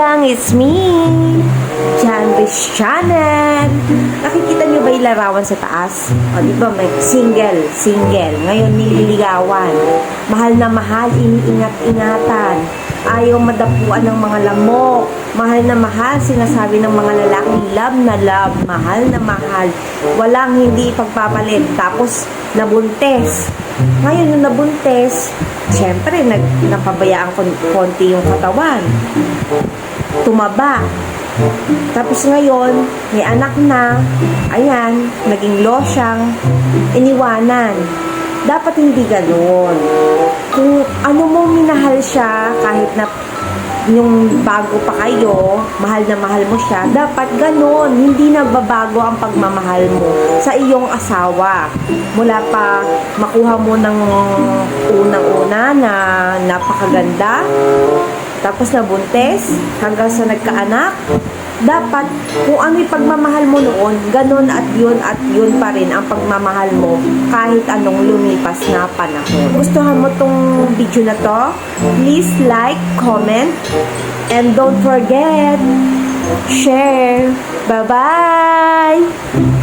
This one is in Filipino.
gang, it's me, Janris Channel. Nakikita niyo ba yung larawan sa taas? O, di ba may single. Ngayon nililigawan. Mahal na mahal, iniingat-ingatan. Ayaw madapuan ng mga lamok. Mahal na mahal, sinasabi ng mga lalaki, love na love, mahal na mahal. Walang hindi pagpapalit. Tapos, nabuntes. Ngayon yung nabuntes, syempre, napabayaan konti yung katawan. Tumaba. Tapos ngayon, may anak na, ayan, naging losyang, iniwanan. Dapat hindi ganoon. Kung ano mo minahal siya, kahit na yung bago pa kayo, mahal na mahal mo siya, dapat ganon, hindi nagbabago ang pagmamahal mo sa iyong asawa. Mula pa makuha mo ng unang-una na napakaganda, tapos nabuntes, hanggang sa nagkaanak, dapat kung ano yung pagmamahal mo noon, ganon at yun pa rin ang pagmamahal mo kahit anong lumipas na panahon. Gustuhan mo tong video na to? Please like, comment, and don't forget, share. Bye-bye!